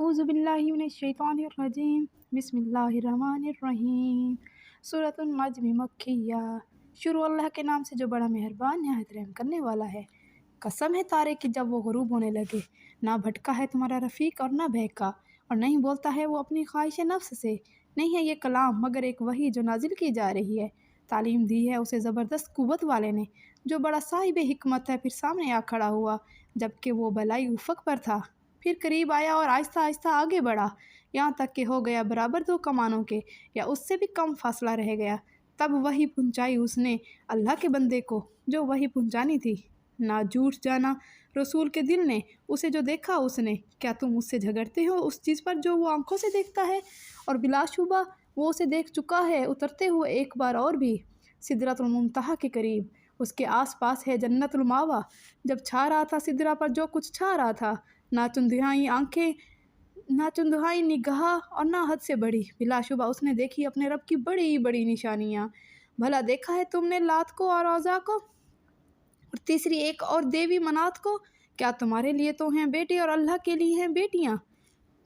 اعوذ باللہ من الشیطان الرجیم بسم اللہ الرحمن الرحیم سورۃ النجم مکیہ۔ شروع اللہ کے نام سے جو بڑا مہربان نہایت رحم کرنے والا ہے۔ قسم ہے تارے کی جب وہ غروب ہونے لگے، نہ بھٹکا ہے تمہارا رفیق اور نہ بہکا، اور نہیں بولتا ہے وہ اپنی خواہش نفس سے، نہیں ہے یہ کلام مگر ایک وحی جو نازل کی جا رہی ہے۔ تعلیم دی ہے اسے زبردست قوت والے نے، جو بڑا صاحب حکمت ہے۔ پھر سامنے آ کھڑا ہوا جبکہ وہ بلائی افق پر تھا، پھر قریب آیا اور آہستہ آہستہ آگے بڑھا، یہاں تک کہ ہو گیا برابر دو کمانوں کے یا اس سے بھی کم فاصلہ رہ گیا۔ تب وحی پہنچائی اس نے اللہ کے بندے کو جو وحی پہنچانی تھی۔ نہ جھوٹ جانا رسول کے دل نے اسے جو دیکھا اس نے، کیا تم اس سے جھگڑتے ہو اس چیز پر جو وہ آنکھوں سے دیکھتا ہے؟ اور بلا شبہ وہ اسے دیکھ چکا ہے اترتے ہوئے ایک بار اور بھی، سدرۃ المنتہا کے قریب، اس کے آس پاس ہے جنت الماوا۔ جب چھا رہا تھا سدرہ پر جو کچھ چھا رہا تھا، نہ چندھیائی آنکھیں، نہ چندھائی نگاہ اور نہ حد سے بڑی، بلا شبہ اس نے دیکھی اپنے رب کی بڑی بڑی نشانیاں۔ بھلا دیکھا ہے تم نے لات کو اور عزا کو اور تیسری ایک اور دیوی منات کو؟ کیا تمہارے لیے تو ہیں بیٹے اور اللہ کے لیے ہیں بیٹیاں؟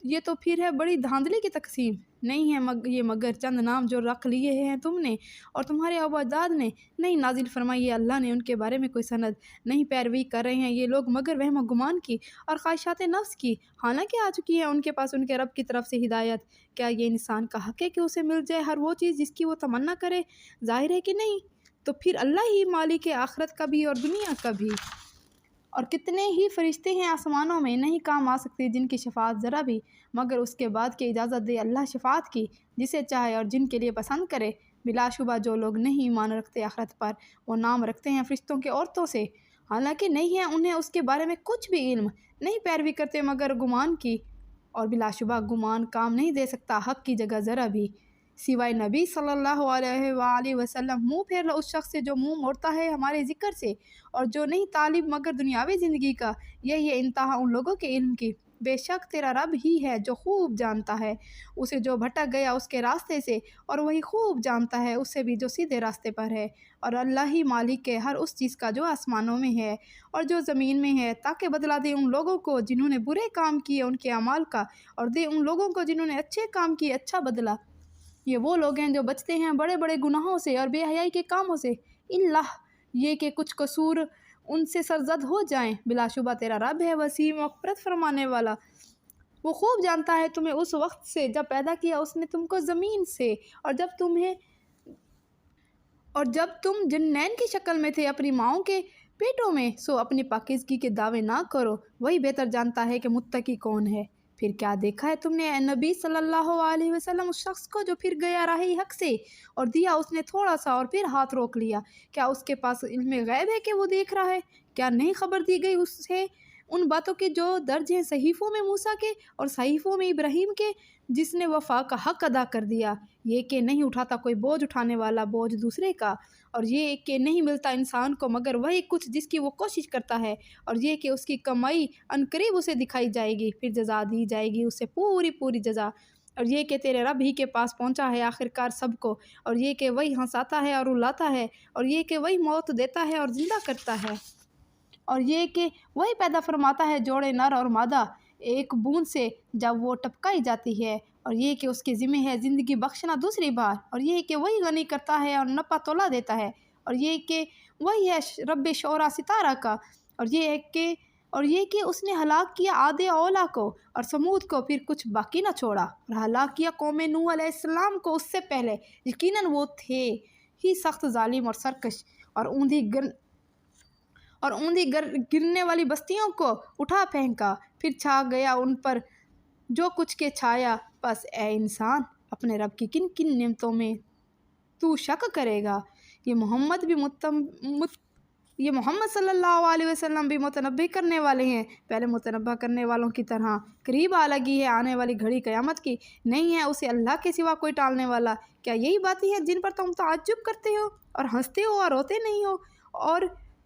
یہ تو پھر ہے بڑی دھاندلی کی تقسیم۔ نہیں ہے یہ مگر چند نام جو رکھ لیے ہیں تم نے اور تمہارے آبا اجداد نے، نہیں نازل فرمائی ہے اللہ نے ان کے بارے میں کوئی سند، نہیں پیروی کر رہے ہیں یہ لوگ مگر وہم و گمان کی اور خواہشات نفس کی، حالانکہ آ چکی ہے ان کے پاس ان کے رب کی طرف سے ہدایت۔ کیا یہ انسان کا حق ہے کہ اسے مل جائے ہر وہ چیز جس کی وہ تمنا کرے؟ ظاہر ہے کہ نہیں۔ تو پھر اللہ ہی مالک ہے آخرت کا بھی اور دنیا کا بھی، اور کتنے ہی فرشتے ہیں آسمانوں میں، نہیں کام آ سکتے جن کی شفاعت ذرا بھی مگر اس کے بعد کہ اجازت دے اللہ شفاعت کی جسے چاہے اور جن کے لیے پسند کرے۔ بلا شبہ جو لوگ نہیں ایمان رکھتے آخرت پر، وہ نام رکھتے ہیں فرشتوں کے عورتوں سے، حالانکہ نہیں ہے انہیں اس کے بارے میں کچھ بھی علم، نہیں پیروی کرتے مگر گمان کی، اور بلا شبہ گمان کام نہیں دے سکتا حق کی جگہ ذرا بھی، سوائے نبی صلی اللہ علیہ وآلہ وسلم۔ منہ پھیر لو اس شخص سے جو منہ موڑتا ہے ہمارے ذکر سے اور جو نہیں طالب مگر دنیاوی زندگی کا، یہی ہے انتہا ان لوگوں کے علم کی۔ بے شک تیرا رب ہی ہے جو خوب جانتا ہے اسے جو بھٹک گیا اس کے راستے سے، اور وہی خوب جانتا ہے اسے بھی جو سیدھے راستے پر ہے۔ اور اللہ ہی مالک ہے ہر اس چیز کا جو آسمانوں میں ہے اور جو زمین میں ہے، تاکہ بدلہ دے ان لوگوں کو جنہوں نے برے کام کیے ان کے اعمال کا، اور دے ان لوگوں کو جنہوں نے اچھے کام کیے اچھا بدلہ۔ یہ وہ لوگ ہیں جو بچتے ہیں بڑے بڑے گناہوں سے اور بے حیائی کے کاموں سے، اللہ یہ کہ کچھ قصور ان سے سرزد ہو جائیں۔ بلا شبہ تیرا رب ہے وسیع مغفرت فرمانے والا، وہ خوب جانتا ہے تمہیں اس وقت سے جب پیدا کیا اس نے تم کو زمین سے، اور جب تم جنین کی شکل میں تھے اپنی ماؤں کے پیٹوں میں، سو اپنی پاکیزگی کے دعوے نہ کرو، وہی بہتر جانتا ہے کہ متقی کون ہے۔ پھر کیا دیکھا ہے تم نے اے نبی صلی اللہ علیہ وسلم اس شخص کو جو پھر گیا راہ حق سے اور دیا اس نے تھوڑا سا اور پھر ہاتھ روک لیا؟ کیا اس کے پاس علم غیب ہے کہ وہ دیکھ رہا ہے؟ کیا نہیں خبر دی گئی اسے ان باتوں کے جو درج ہیں صحیفوں میں موسیٰ کے اور صحیفوں میں ابراہیم کے، جس نے وفا کا حق ادا کر دیا، یہ کہ نہیں اٹھاتا کوئی بوجھ اٹھانے والا بوجھ دوسرے کا، اور یہ کہ نہیں ملتا انسان کو مگر وہی کچھ جس کی وہ کوشش کرتا ہے، اور یہ کہ اس کی کمائی عنقریب اسے دکھائی جائے گی، پھر جزا دی جائے گی اسے پوری پوری جزا، اور یہ کہ تیرے رب ہی کے پاس پہنچا ہے آخرکار سب کو، اور یہ کہ وہی ہنساتا ہے اور رلاتا ہے، اور یہ کہ وہی موت دیتا ہے اور زندہ کرتا ہے، اور یہ کہ وہی پیدا فرماتا ہے جوڑے نر اور مادہ ایک بوند سے جب وہ ٹپکائی جاتی ہے، اور یہ کہ اس کے ذمہ ہے زندگی بخشنا دوسری بار، اور یہ کہ وہی غنی کرتا ہے اور نپا تولا دیتا ہے، اور یہ کہ وہی ہے رب شعرا ستارہ کا، اور یہ کہ اس نے ہلاک کیا عاد اولا کو اور سمود کو، پھر کچھ باقی نہ چھوڑا، اور ہلاک کیا قوم نوح علیہ السلام کو اس سے پہلے، یقیناً وہ تھے ہی سخت ظالم اور سرکش، اور اوندھی گرنے والی بستیوں کو اٹھا پھینکا، پھر چھا گیا ان پر جو کچھ کے چھایا۔ بس اے انسان اپنے رب کی کن کن نعمتوں میں تو شک کرے گا؟ یہ محمد صلی اللہ علیہ وسلم بھی متنبہ کرنے والے ہیں، پہلے متنبہ کرنے والوں کی طرح۔ قریب آ لگی ہے آنے والی گھڑی قیامت کی، نہیں ہے اسے اللہ کے سوا کوئی ٹالنے والا۔ کیا یہی باتیں ہیں جن پر تم تعجب کرتے ہو اور ہنستے ہو اور روتے نہیں ہو، اور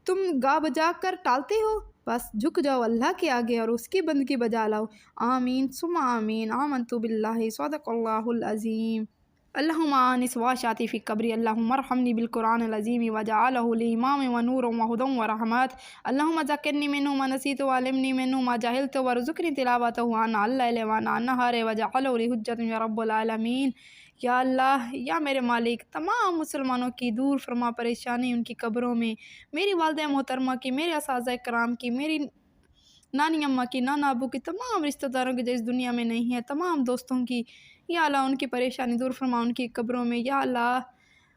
تم گا بجا کر ٹالتے ہو؟ بس جھک جاؤ اللہ کے آگے اور اس کی بندگی بجا لاؤ۔ آمین ثم آمین۔ آمنت باللہ، صدق اللہ العظیم۔ اللهم آنس واشاتی فی قبری اللهم ارحمنی بالقرآن العظیم وجعله لی امام ونور وهدى ورحمات اللهم ذکرنی منه ما نسیت وعلمنی منه ما جہلت وارزقنی تلاوته آناء اللیل وآناء النہار وجعله لی حجة یا رب العالمین۔ یا اللہ، یا میرے مالک، تمام مسلمانوں کی دور فرما پریشانی ان کی قبروں میں، میری والدہ محترمہ کی، میرے اساتذہ کرام کی، میری نانی اماں کی، نانا ابو کی، تمام رشتہ داروں کی جو اس دنیا میں نہیں ہے، تمام دوستوں کی، یا اللہ ان کی پریشانی دور فرما ان کی قبروں میں، یا اللہ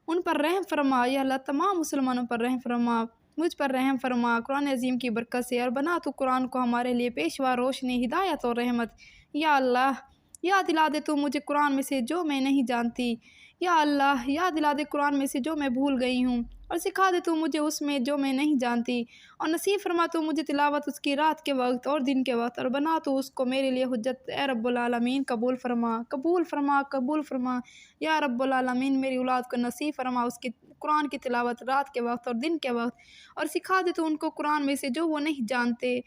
ان پر رحم فرما، یا اللہ تمام مسلمانوں پر رحم فرما، مجھ پر رحم فرما قرآن عظیم کی برکت سے، اور بنا تو قرآن کو ہمارے لیے پیشوا، روشنی، ہدایت اور رحمت۔ یا اللہ یاد دلا دے تو مجھے قرآن میں سے جو میں نہیں جانتی، یا اللہ یاد دلا دے قرآن میں سے جو میں بھول گئی ہوں، اور سکھا دے تو مجھے اس میں جو میں نہیں جانتی، اور نصیب فرما تو مجھے تلاوت اس کی رات کے وقت اور دن کے وقت، اور بنا تو اس کو میرے لیے حجت۔ اے رب العالمین قبول فرما، قبول فرما، قبول فرما۔ یا رب العالمین میری اولاد کو نصیب فرما اس کی قرآن کی تلاوت رات کے وقت اور دن کے وقت، اور سکھا دے تو ان کو قرآن میں سے جو وہ نہیں جانتے،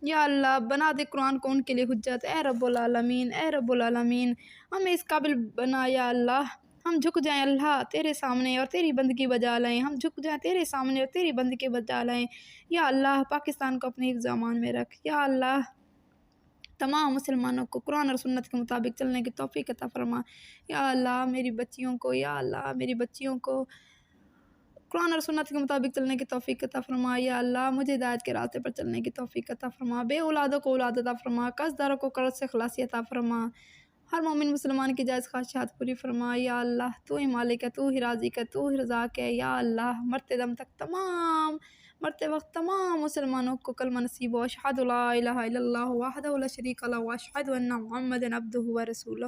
یا اللہ بنا دے قرآن کو ان کے لیے حجت۔ اے رب العالمین، اے رب العالمین ہمیں اس قابل بنا، یا اللہ ہم جھک جائیں اللہ تیرے سامنے اور تیری بندگی بجا لائیں، ہم جھک جائیں تیرے سامنے اور تیری بندگی بجا لائیں۔ یا اللہ پاکستان کو اپنے حفظ و امان میں رکھ، یا اللہ تمام مسلمانوں کو قرآن اور سنت کے مطابق چلنے کی توفیق عطا فرما۔ یا اللہ میری بچیوں کو، یا اللہ میری بچیوں کو قرآن اور سنت کے مطابق چلنے کی توفیق عطا فرما۔ یا اللہ مجھے ہدایت کے راستے پر چلنے کی توفیق عطا فرما، بے اولادوں کو اولاد عطا فرما، قرض داروں کو قرض سے خلاصی عطا فرما، ہر مومن مسلمان کی جائز خواہشات پوری فرما۔ یا اللہ تو ہی مالک ہے، تو ہی رازق ہے، تو ہی رزاق ہے۔ یا اللہ مرتے وقت تمام مسلمانوں کو کلمہ نصیب ہو، اشہد لا الہ الا اللہ وحدہ لا شریک لہ واشہد ان محمدا عبدہ ورسولہ۔